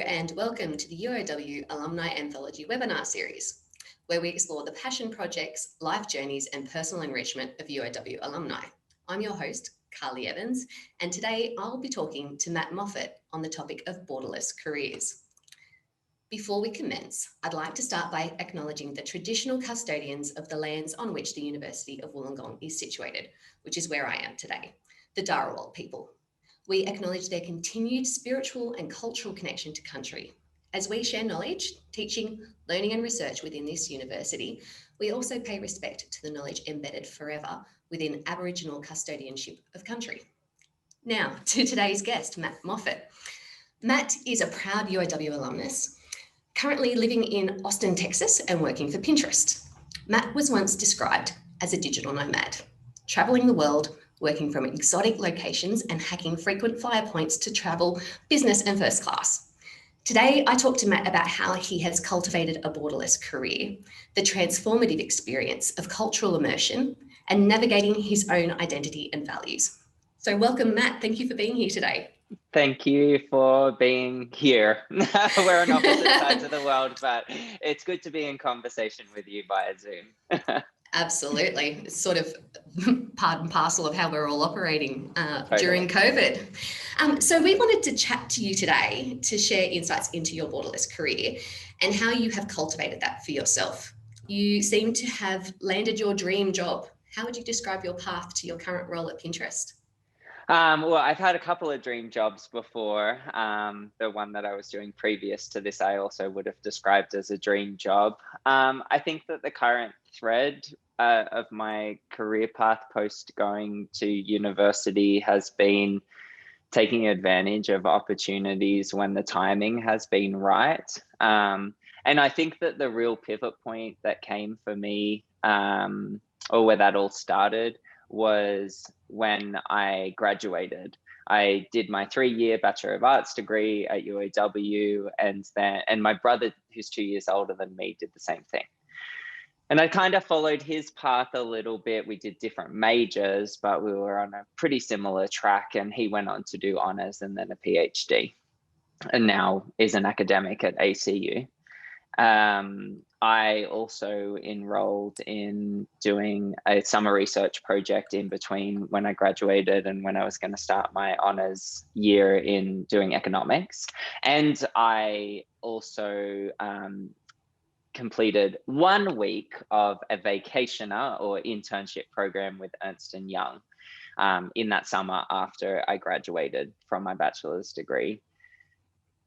and welcome to the UOW Alumni Anthology webinar series, where we explore the passion projects, life journeys and personal enrichment of UOW alumni. I'm your host, Carly Evans, and today I'll be talking to Matt Moffat on the topic of borderless careers. Before we commence, I'd like to start by acknowledging the traditional custodians of the lands on which the University of Wollongong is situated, which is where I am today, the Dharawal people. We acknowledge their continued spiritual and cultural connection to country. As we share knowledge, teaching, learning and research within this university, we also pay respect to the knowledge embedded forever within Aboriginal custodianship of country. Now to today's guest, Matt Moffat. Matt is a proud UOW alumnus, currently living in Austin, Texas and working for Pinterest. Matt was once described as a digital nomad, traveling the world, working from exotic locations and hacking frequent flyer points to travel business and first class. Today, I talked to Matt about how he has cultivated a borderless career, the transformative experience of cultural immersion, and navigating his own identity and values. So welcome, Matt. Thank you for being here today. Thank you for being here. We're on opposite sides of the world, but it's good to be in conversation with you via Zoom. Absolutely. It's sort of part and parcel of how we're all operating during COVID. So we wanted to chat to you today to share insights into your borderless career and how you have cultivated that for yourself. You seem to have landed your dream job. How would you describe your path to your current role at Pinterest? Well, I've had a couple of dream jobs before. The one that I was doing previous to this, I also would have described as a dream job. I think that the current thread of my career path post going to university has been taking advantage of opportunities when the timing has been right. And I think that the real pivot point that came for me, or where that all started, was when I graduated. I did my 3-year Bachelor of Arts degree at UOW, and my brother, who's 2 years older than me, did the same thing. And I kind of followed his path a little bit. We did different majors, but we were on a pretty similar track, and he went on to do honours and then a PhD, and now is an academic at ACU. I also enrolled in doing a summer research project in between when I graduated and when I was going to start my honours year in doing economics. And I also completed 1 week of a vacationer or internship program with Ernst & Young in that summer after I graduated from my bachelor's degree.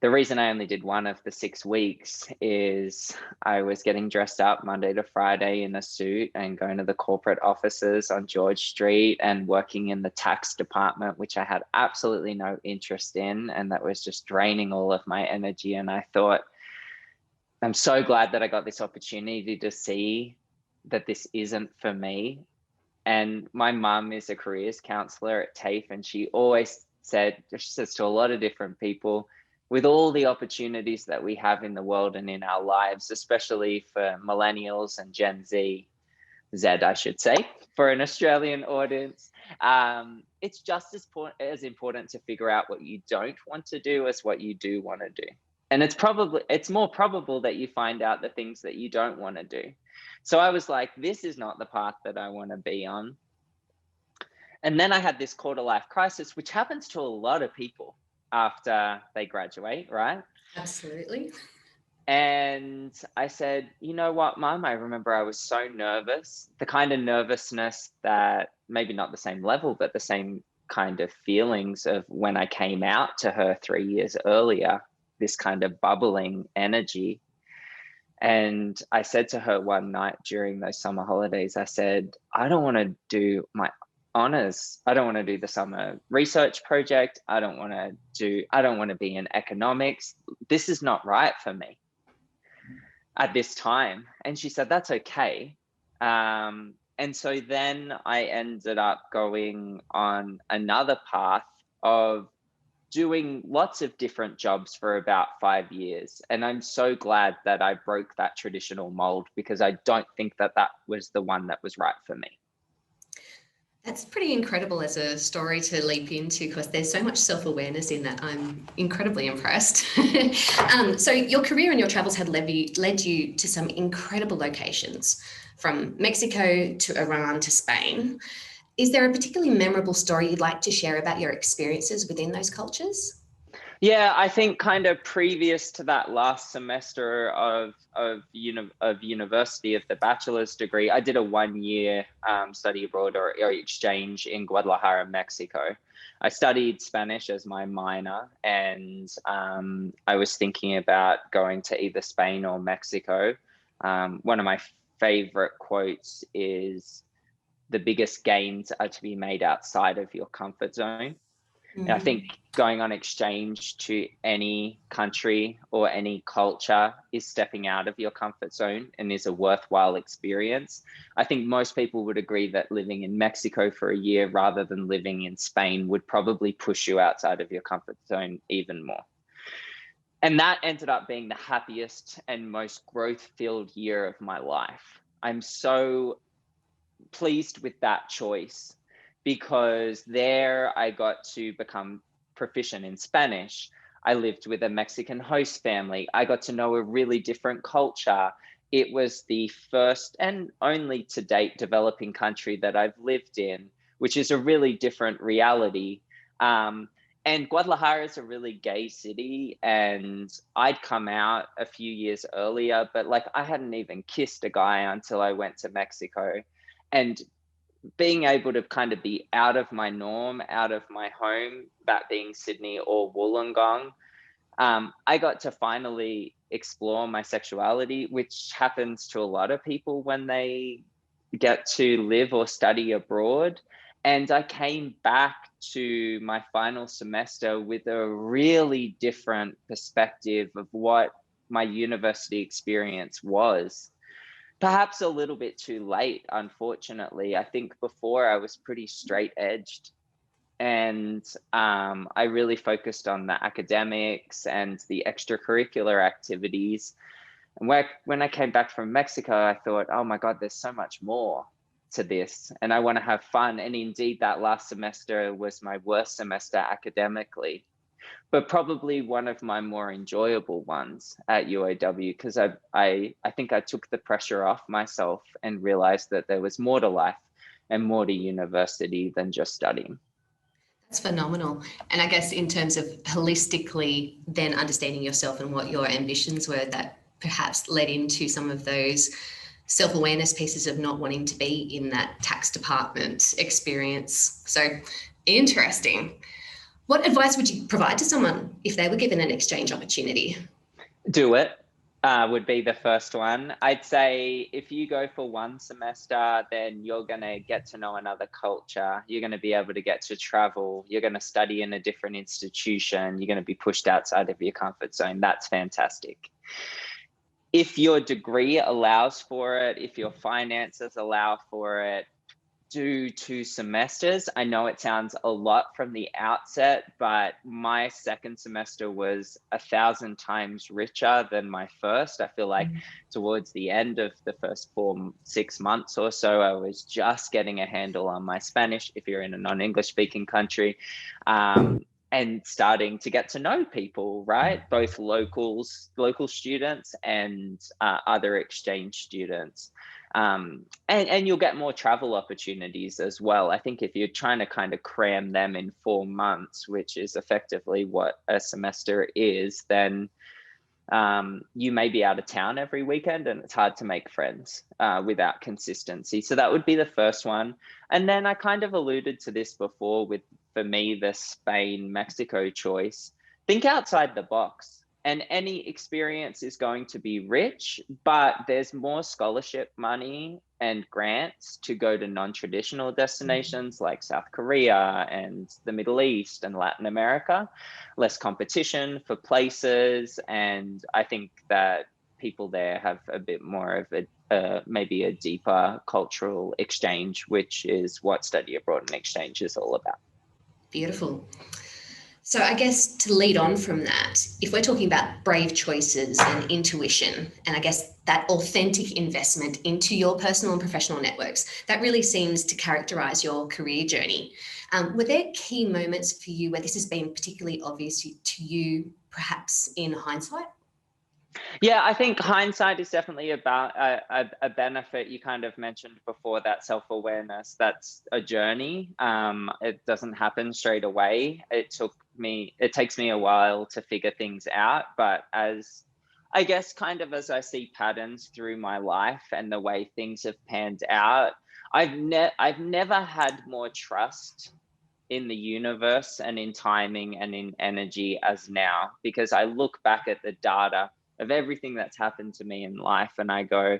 The reason I only did 1 of the 6 weeks is I was getting dressed up Monday to Friday in a suit and going to the corporate offices on George Street and working in the tax department, which I had absolutely no interest in, and that was just draining all of my energy. And I thought, I'm so glad that I got this opportunity to see that this isn't for me. And my mum is a careers counselor at TAFE, and she always says to a lot of different people, with all the opportunities that we have in the world and in our lives, especially for millennials and Gen Z, I should say, for an Australian audience, it's just as important to figure out what you don't want to do as what you do want to do. And it's more probable that you find out the things that you don't want to do. So I was like, this is not the path that I want to be on. And then I had this quarter life crisis, which happens to a lot of people after they graduate, right? Absolutely. And I said, you know what, Mum, I remember I was so nervous, the kind of nervousness that maybe not the same level, but the same kind of feelings of when I came out to her 3 years earlier, this kind of bubbling energy. And I said to her one night during those summer holidays, I said, I don't want to do my honours. I don't want to do the summer research project. I don't want to be in economics. This is not right for me at this time. And she said, that's okay. And so then I ended up going on another path of doing lots of different jobs for about 5 years. And I'm so glad that I broke that traditional mold, because I don't think that that was the one that was right for me. That's pretty incredible as a story to leap into, because there's so much self-awareness in that. I'm incredibly impressed. So your career and your travels had led you to some incredible locations, from Mexico to Iran to Spain. Is there a particularly memorable story you'd like to share about your experiences within those cultures? Yeah, I think kind of previous to that last semester of university of the bachelor's degree, I did a 1 year study abroad or exchange in Guadalajara, Mexico. I studied Spanish as my minor, and I was thinking about going to either Spain or Mexico. One of my favorite quotes is, "The biggest gains are to be made outside of your comfort zone." And I think going on exchange to any country or any culture is stepping out of your comfort zone and is a worthwhile experience. I think most people would agree that living in Mexico for a year rather than living in Spain would probably push you outside of your comfort zone even more. And that ended up being the happiest and most growth-filled year of my life. I'm so pleased with that choice, because there I got to become proficient in Spanish. I lived with a Mexican host family. I got to know a really different culture. It was the first and only to date developing country that I've lived in, which is a really different reality. And Guadalajara is a really gay city, and I'd come out a few years earlier, but like I hadn't even kissed a guy until I went to Mexico. And being able to kind of be out of my norm, out of my home, that being Sydney or Wollongong, I got to finally explore my sexuality, which happens to a lot of people when they get to live or study abroad. And I came back to my final semester with a really different perspective of what my university experience was. Perhaps a little bit too late, unfortunately. I think before I was pretty straight edged, and I really focused on the academics and the extracurricular activities. And when I came back from Mexico, I thought, oh my God, there's so much more to this, and I want to have fun. And indeed, that last semester was my worst semester academically, but probably one of my more enjoyable ones at UAW, because I think I took the pressure off myself and realized that there was more to life and more to university than just studying. That's phenomenal. And I guess in terms of holistically then understanding yourself and what your ambitions were, that perhaps led into some of those self-awareness pieces of not wanting to be in that tax department experience. So interesting. What advice would you provide to someone if they were given an exchange opportunity? Do it. Would be the first one. I'd say if you go for one semester, then you're going to get to know another culture. You're going to be able to get to travel. You're going to study in a different institution. You're going to be pushed outside of your comfort zone. That's fantastic. If your degree allows for it, if your finances allow for it, do 2 semesters. I know it sounds a lot from the outset, but my second semester was 1,000 times richer than my first. I feel like towards the end of the first 6 months or so, I was just getting a handle on my Spanish, if you're in a non-English speaking country, and starting to get to know people, right? Both local students and other exchange students. And you'll get more travel opportunities as well. I think if you're trying to kind of cram them in 4 months, which is effectively what a semester is, then you may be out of town every weekend, and it's hard to make friends without consistency. So that would be the first one. And then I kind of alluded to this before with, for me, the Spain-Mexico choice. Think outside the box. And any experience is going to be rich, but there's more scholarship money and grants to go to non-traditional destinations like South Korea and the Middle East and Latin America. Less competition for places. And I think that people there have a bit more of maybe a deeper cultural exchange, which is what study abroad and exchange is all about. Beautiful. So I guess to lead on from that, if we're talking about brave choices and intuition, and I guess that authentic investment into your personal and professional networks. That really seems to characterize your career journey. Were there key moments for you where this has been particularly obvious to you, perhaps in hindsight? Yeah, I think hindsight is definitely about a benefit. You kind of mentioned before, that self-awareness. That's a journey. It doesn't happen straight away. It takes me a while to figure things out, but I guess kind of as I see patterns through my life and the way things have panned out, I've never had more trust in the universe and in timing and in energy as now, because I look back at the data of everything that's happened to me in life and I go,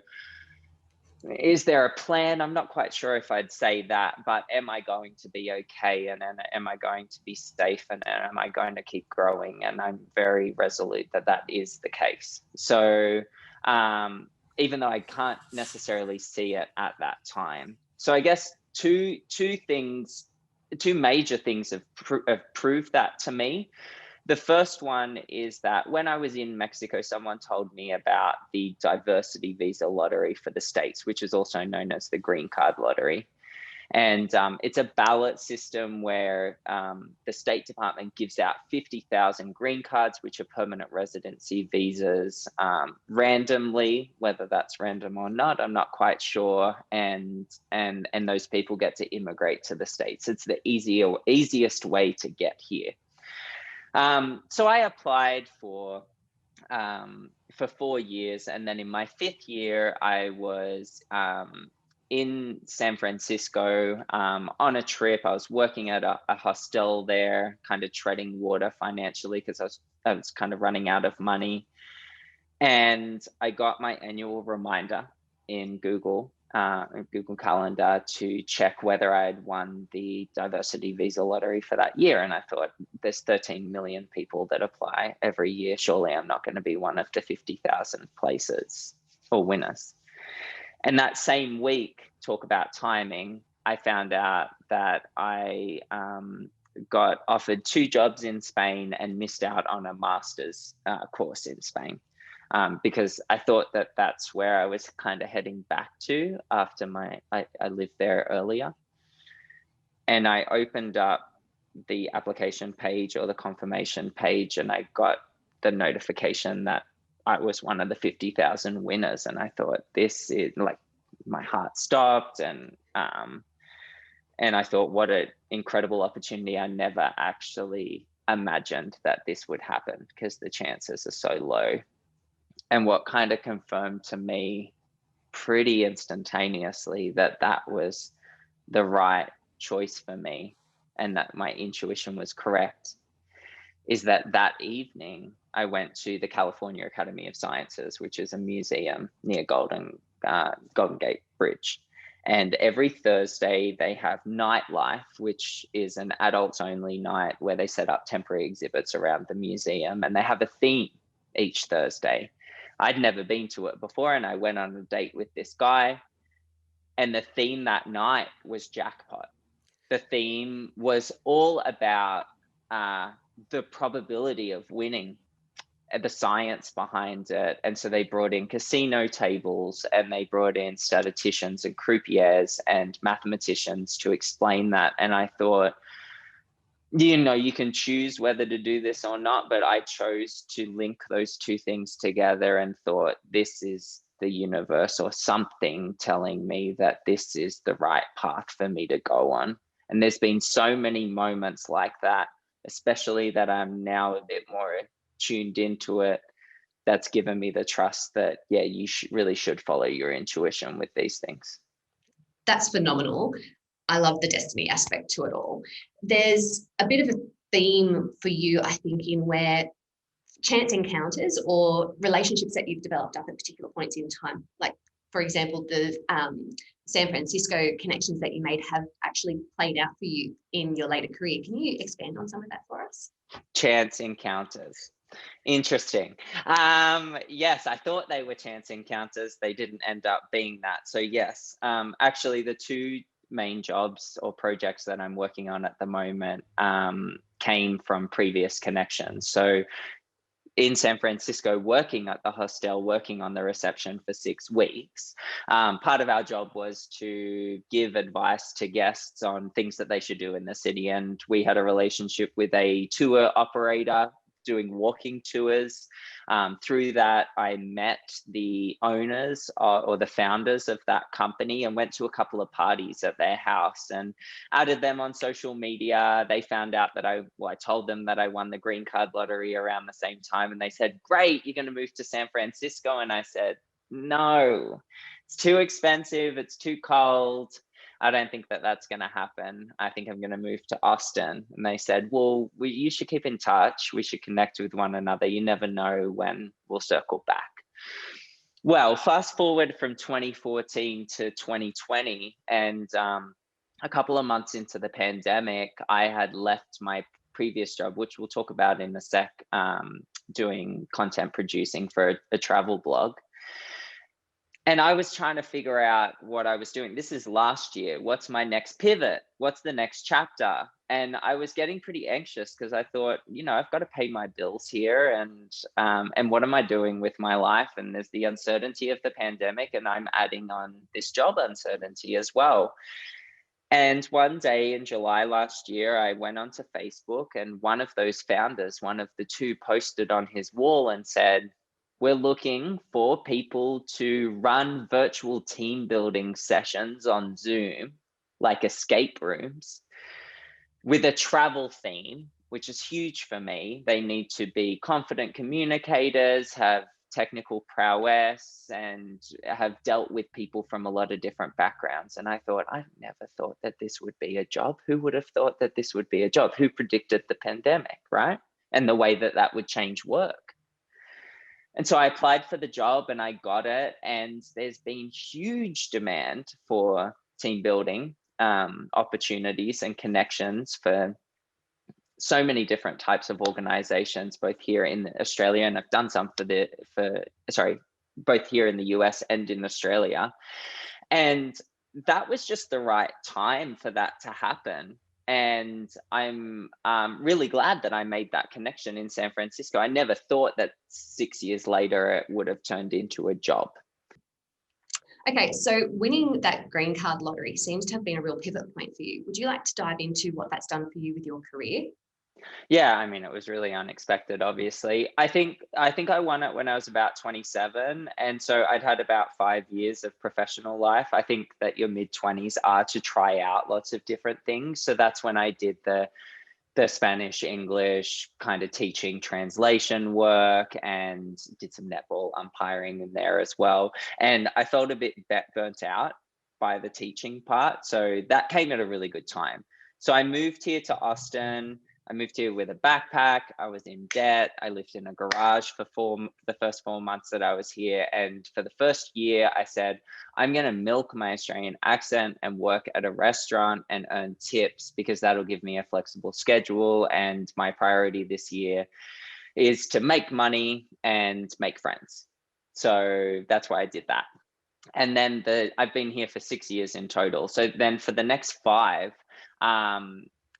is there a plan? I'm not quite sure if I'd say that, but am I going to be okay? And am I going to be safe? And am I going to keep growing? And I'm very resolute that that is the case. So even though I can't necessarily see it at that time. So I guess two major things have proved that to me. The first one is that when I was in Mexico, someone told me about the diversity visa lottery for the States, which is also known as the green card lottery. And it's a ballot system where the State Department gives out 50,000 green cards, which are permanent residency visas, randomly. Whether that's random or not, I'm not quite sure. And those people get to immigrate to the States. It's the easiest way to get here. So I applied for 4 years, and then in my 5th year, I was in San Francisco on a trip. I was working at a hostel there, kind of treading water financially because I was kind of running out of money. And I got my annual reminder in Google Calendar to check whether I had won the diversity visa lottery for that year. And I thought, there's 13 million people that apply every year. Surely I'm not going to be one of the 50,000 places or winners. And that same week, talk about timing, I found out that I got offered 2 jobs in Spain and missed out on a master's course in Spain. Because I thought that that's where I was kind of heading back to after I lived there earlier. And I opened up the application page or the confirmation page, and I got the notification that I was one of the 50,000 winners. And I thought, this is like, my heart stopped. And I thought, what an incredible opportunity. I never actually imagined that this would happen because the chances are so low. And what kind of confirmed to me pretty instantaneously that that was the right choice for me and that my intuition was correct is that evening I went to the California Academy of Sciences, which is a museum near Golden Gate Bridge. And every Thursday they have Nightlife, which is an adults only night where they set up temporary exhibits around the museum, and they have a theme each Thursday. I'd never been to it before, and I went on a date with this guy, and the theme that night was jackpot. The theme was all about the probability of winning, the science behind it. And so they brought in casino tables, and they brought in statisticians and croupiers and mathematicians to explain that. And I thought, you can choose whether to do this or not, but I chose to link those two things together and thought, this is the universe or something telling me that this is the right path for me to go on. And there's been so many moments like that, especially that I'm now a bit more tuned into it, that's given me the trust that, yeah, you really should follow your intuition with these things. That's phenomenal. I love the destiny aspect to it all. There's a bit of a theme for you, I think, in where chance encounters or relationships that you've developed up at particular points in time, like, for example, the San Francisco connections that you made have actually played out for you in your later career. Can you expand on some of that for us? Chance encounters. Interesting. Yes, I thought they were chance encounters. They didn't end up being that. So yes, actually the 2 main jobs or projects that I'm working on at the moment came from previous connections. So in San Francisco working at the hostel, working on the reception for 6 weeks. Part of our job was to give advice to guests on things that they should do in the city. And we had a relationship with a tour operator doing walking tours. Through that, I met the owners or the founders of that company and went to a couple of parties at their house and added them on social media. They found out that I told them that I won the green card lottery around the same time. And they said, great, you're going to move to San Francisco. And I said, no, it's too expensive. It's too cold. I don't think that that's going to happen. I think I'm going to move to Austin. And they said, well, you should keep in touch. We should connect with one another. You never know when we'll circle back. Well, fast forward from 2014 to 2020, and a couple of months into the pandemic, I had left my previous job, which we'll talk about in a sec, doing content producing for a travel blog. And I was trying to figure out what I was doing. This is last year. What's my next pivot? What's the next chapter? And I was getting pretty anxious because I thought, I've got to pay my bills here, and what am I doing with my life? And there's the uncertainty of the pandemic, and I'm adding on this job uncertainty as well. And one day in July last year, I went onto Facebook, and one of those founders, one of the two, posted on his wall and said, we're looking for people to run virtual team building sessions on Zoom, like escape rooms, with a travel theme, which is huge for me. They need to be confident communicators, have technical prowess, and have dealt with people from a lot of different backgrounds. And I thought, I never thought that this would be a job. Who would have thought that this would be a job? Who predicted the pandemic, right? And the way that would change work. And so I applied for the job and I got it. And there's been huge demand for team building opportunities and connections for so many different types of organizations, both here in Australia, and I've done some both here in the US and in Australia. And that was just the right time for that to happen. And I'm really glad that I made that connection in San Francisco. I never thought that 6 years later it would have turned into a job. Okay, so winning that green card lottery seems to have been a real pivot point for you. Would you like to dive into what that's done for you with your career? Yeah, I mean, it was really unexpected, obviously. I think I won it when I was about 27. And so I'd had about 5 years of professional life. I think that your mid-20s are to try out lots of different things. So that's when I did the Spanish, English kind of teaching translation work, and did some netball umpiring in there as well. And I felt a bit burnt out by the teaching part. So that came at a really good time. So I moved here to Austin. I moved here with a backpack. I was in debt. I lived in a garage for the first 4 months that I was here. And for the first year, I said, I'm going to milk my Australian accent and work at a restaurant and earn tips, because that'll give me a flexible schedule. And my priority this year is to make money and make friends. So that's why I did that. And then I've been here for 6 years in total. So then for the next 5,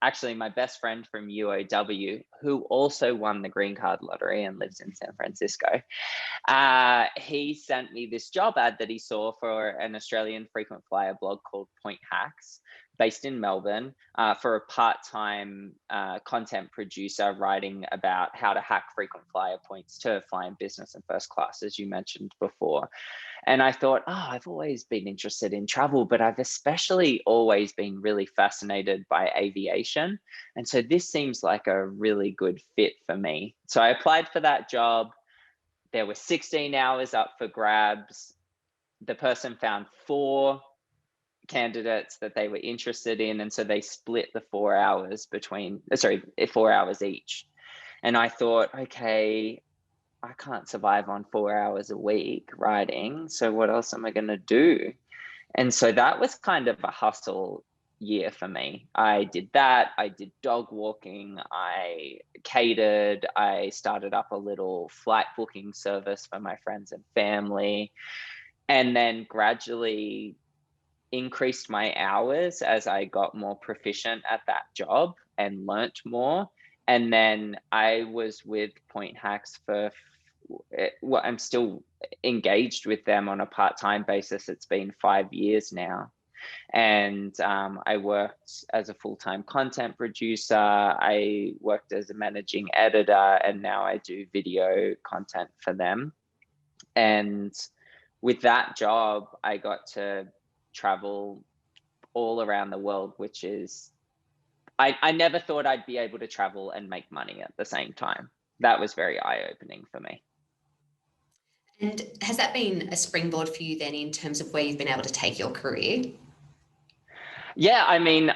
actually, my best friend from UOW, who also won the green card lottery and lives in San Francisco, he sent me this job ad that he saw for an Australian frequent flyer blog called Point Hacks, based in Melbourne, for a part-time content producer writing about how to hack frequent flyer points to fly in business and first class, as you mentioned before. And I thought, I've always been interested in travel, but I've especially always been really fascinated by aviation. And so this seems like a really good fit for me. So I applied for that job. There were 16 hours up for grabs. The person found 4 candidates that they were interested in. And so they split the 4 hours 4 hours each. And I thought, okay, I can't survive on 4 hours a week writing. So what else am I going to do? And so that was kind of a hustle year for me. I did that. I did dog walking. I catered. I started up a little flight booking service for my friends and family. And then gradually increased my hours as I got more proficient at that job and learnt more. And then I was with Point Hacks for, well, I'm still engaged with them on a part-time basis. It's been 5 years now. And I worked as a full-time content producer. I worked as a managing editor, and now I do video content for them. And with that job, I got to travel all around the world, which is, I never thought I'd be able to travel and make money at the same time. That was very eye-opening for me. And has that been a springboard for you then in terms of where you've been able to take your career? Yeah, I mean,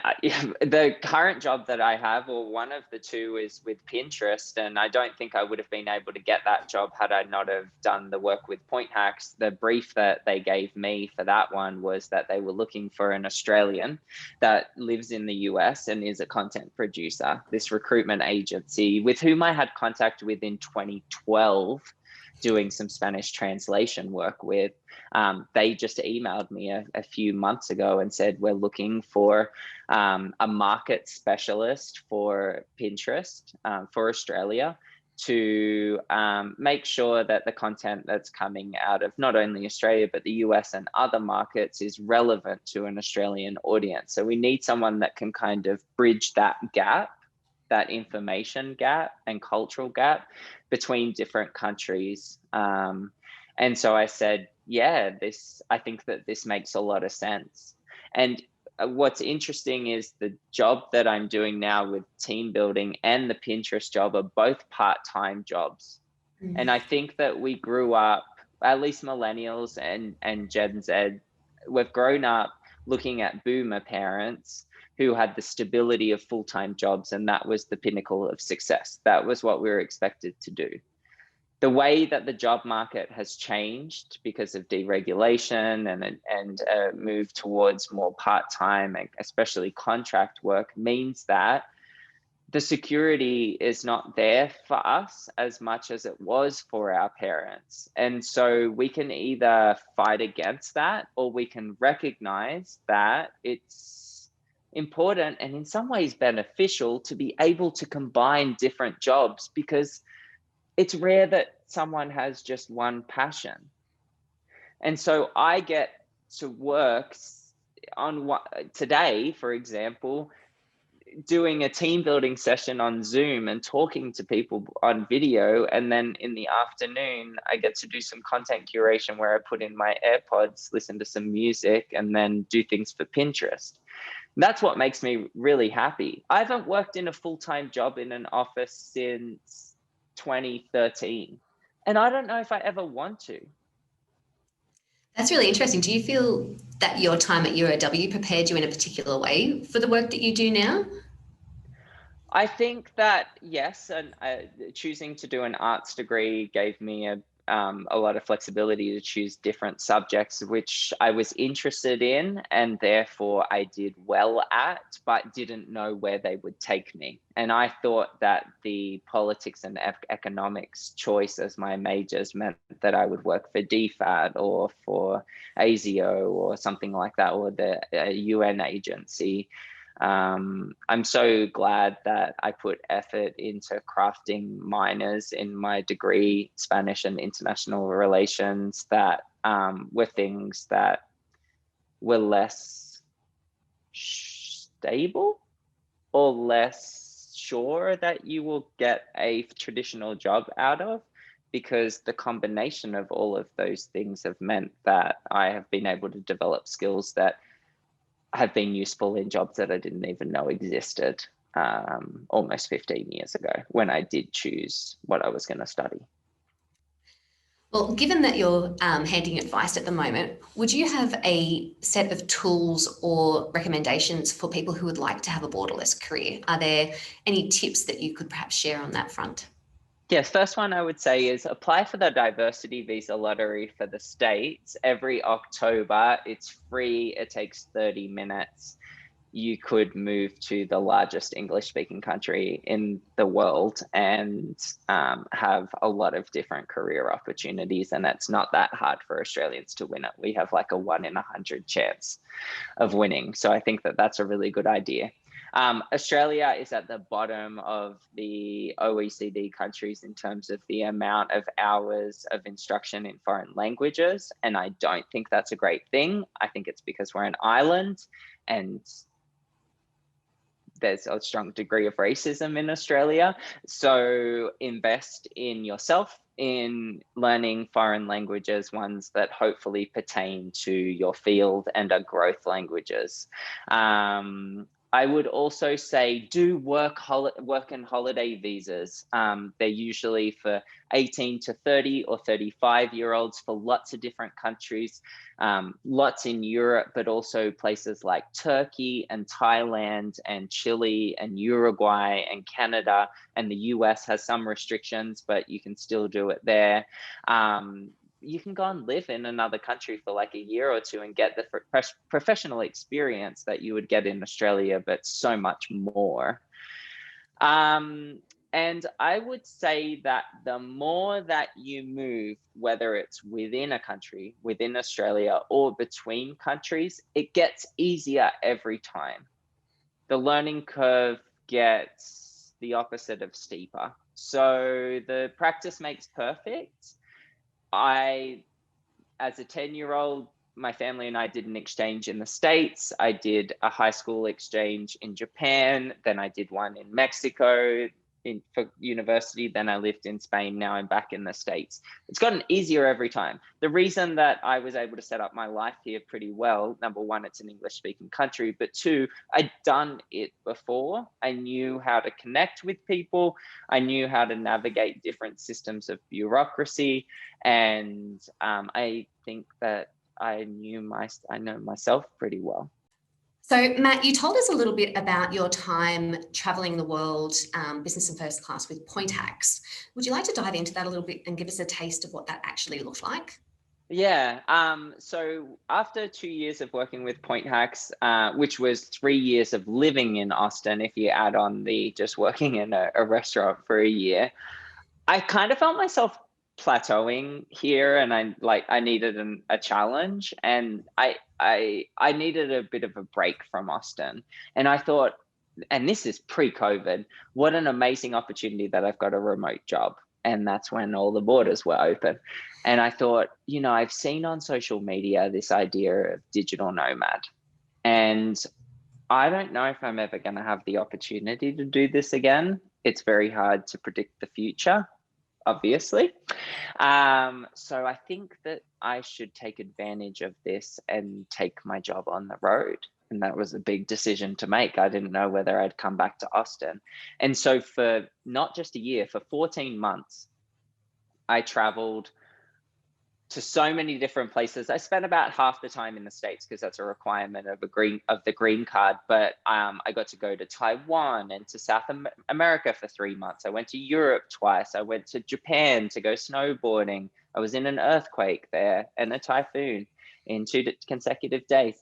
the current job that I have, or one of the two, is with Pinterest, and I don't think I would have been able to get that job had I not have done the work with Point Hacks. The brief that they gave me for that one was that they were looking for an Australian that lives in the US and is a content producer. This recruitment agency with whom I had contact with in 2012, doing some Spanish translation work with, they just emailed me a few months ago and said, we're looking for a market specialist for Pinterest for Australia to make sure that the content that's coming out of not only Australia, but the US and other markets is relevant to an Australian audience. So we need someone that can kind of bridge that gap, that information gap and cultural gap between different countries. And so I said, yeah, I think that this makes a lot of sense. And what's interesting is the job that I'm doing now with team building and the Pinterest job are both part-time jobs. And I think that we grew up, at least millennials and Gen Z, we've grown up looking at boomer parents who had the stability of full-time jobs, and that was the pinnacle of success. That was what we were expected to do. The way that the job market has changed because of deregulation and a move towards more part-time, especially contract work, means that the security is not there for us as much as it was for our parents. And so we can either fight against that, or we can recognize that it's important and in some ways beneficial to be able to combine different jobs, because it's rare that someone has just one passion. And so I get to work on today, for example, doing a team building session on Zoom and talking to people on video. And then in the afternoon, I get to do some content curation where I put in my AirPods, listen to some music, and then do things for Pinterest. That's what makes me really happy. I haven't worked in a full-time job in an office since 2013, and I don't know if I ever want to. That's really interesting. Do you feel that your time at UOW prepared you in a particular way for the work that you do now? I think that yes, and choosing to do an arts degree gave me a lot of flexibility to choose different subjects, which I was interested in, and therefore I did well at, but didn't know where they would take me. And I thought that the politics and economics choice as my majors meant that I would work for DFAT or for ASIO or something like that, or the UN agency. I'm so glad that I put effort into crafting minors in my degree, Spanish and international relations, that were things that were less stable or less sure that you will get a traditional job out of, because the combination of all of those things have meant that I have been able to develop skills that have been useful in jobs that I didn't even know existed almost 15 years ago when I did choose what I was going to study. Well, given that you're handing advice at the moment, would you have a set of tools or recommendations for people who would like to have a borderless career? Are there any tips that you could perhaps share on that front? Yes, first one I would say is apply for the diversity visa lottery for the States every October. It's free. It takes 30 minutes. You could move to the largest English speaking country in the world and have a lot of different career opportunities. And it's not that hard for Australians to win it. We have like a 1 in 100 chance of winning. So I think that that's a really good idea. Australia is at the bottom of the OECD countries in terms of the amount of hours of instruction in foreign languages. And I don't think that's a great thing. I think it's because we're an island and there's a strong degree of racism in Australia. So invest in yourself in learning foreign languages, ones that hopefully pertain to your field and are growth languages. I would also say do work and holiday visas. They're usually for 18 to 30 or 35-year-olds for lots of different countries, lots in Europe, but also places like Turkey and Thailand and Chile and Uruguay and Canada, and the US has some restrictions, but you can still do it there. You can go and live in another country for like a year or two and get the professional experience that you would get in Australia, but so much more. And I would say that the more that you move, whether it's within a country, within Australia, or between countries, it gets easier every time. The learning curve gets the opposite of steeper. So the practice makes perfect. As a 10-year-old, my family and I did an exchange in the States. I did a high school exchange in Japan. Then I did one in Mexico for university. Then I lived in Spain. Now I'm back in the States. It's gotten easier every time. The reason that I was able to set up my life here pretty well, number one, it's an English speaking country, but two, I'd done it before. I knew how to connect with people. I knew how to navigate different systems of bureaucracy. And I think that I know myself pretty well. So, Matt, you told us a little bit about your time traveling the world, business and first class with Pointhax. Would you like to dive into that a little bit and give us a taste of what that actually looked like? Yeah. So after 2 years of working with Pointhax, which was 3 years of living in Austin, if you add on the just working in a restaurant for a year, I kind of felt myself plateauing here, and I needed a challenge, and I needed a bit of a break from Austin. And I thought, and this is pre-COVID, what an amazing opportunity that I've got a remote job. And that's when all the borders were open. And I thought, I've seen on social media this idea of digital nomad. And I don't know if I'm ever going to have the opportunity to do this again. It's very hard to predict the future, obviously. So I think that I should take advantage of this and take my job on the road. And that was a big decision to make. I didn't know whether I'd come back to Austin. And so for not just a year, for 14 months, I traveled to so many different places. I spent about half the time in the States because that's a requirement of the green card. But I got to go to Taiwan and to South America for 3 months. I went to Europe twice. I went to Japan to go snowboarding. I was in an earthquake there and a typhoon in 2 consecutive days.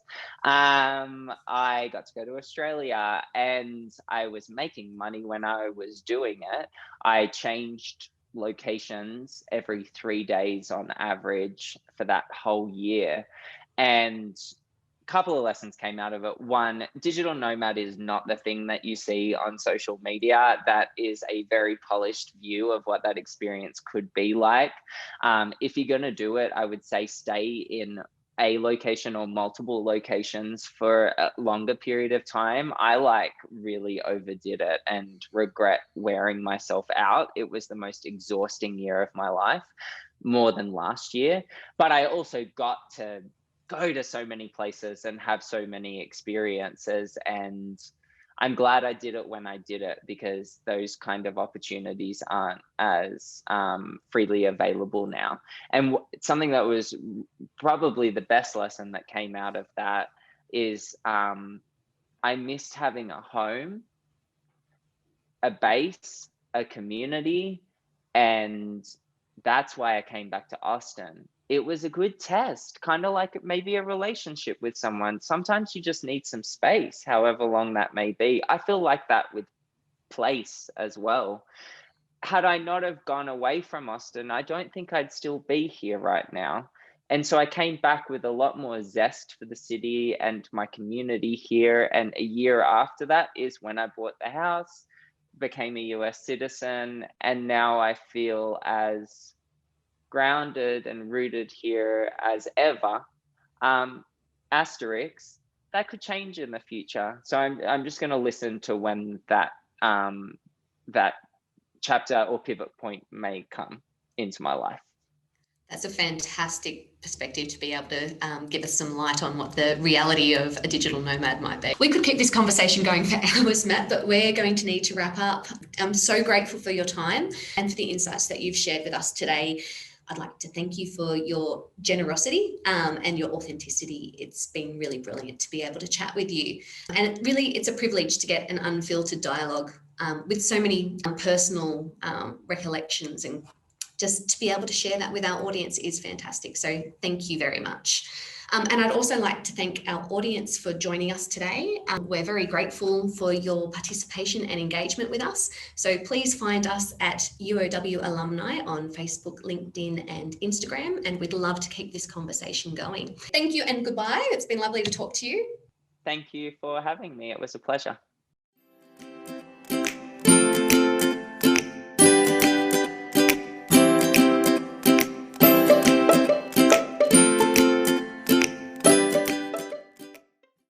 I got to go to Australia, and I was making money when I was doing it. I changed locations every 3 days on average for that whole year. And a couple of lessons came out of it. One, digital nomad is not the thing that you see on social media. That is a very polished view of what that experience could be like. If you're going to do it, I would say stay in a location or multiple locations for a longer period of time. I really overdid it and regret wearing myself out. It was the most exhausting year of my life, more than last year. But I also got to go to so many places and have so many experiences, and I'm glad I did it when I did it, because those kind of opportunities aren't as freely available now. And something that was probably the best lesson that came out of that is I missed having a home, a base, a community, and that's why I came back to Austin. It was a good test, kind of like maybe a relationship with someone. Sometimes you just need some space, however long that may be. I feel like that with place as well. Had I not have gone away from Austin, I don't think I'd still be here right now. And so I came back with a lot more zest for the city and my community here. And a year after that is when I bought the house, became a US citizen, and now I feel as grounded and rooted here as ever. Asterisk, that could change in the future. So I'm just going to listen to when that that chapter or pivot point may come into my life. That's a fantastic perspective to be able to give us some light on what the reality of a digital nomad might be. We could keep this conversation going for hours, Matt, but we're going to need to wrap up. I'm so grateful for your time and for the insights that you've shared with us today. I'd like to thank you for your generosity and your authenticity. It's been really brilliant to be able to chat with you. And it's a privilege to get an unfiltered dialogue with so many personal recollections, and just to be able to share that with our audience is fantastic. So thank you very much. And I'd also like to thank our audience for joining us today. We're very grateful for your participation and engagement with us. So please find us at UOW Alumni on Facebook, LinkedIn, and Instagram. And we'd love to keep this conversation going. Thank you and goodbye. It's been lovely to talk to you. Thank you for having me. It was a pleasure.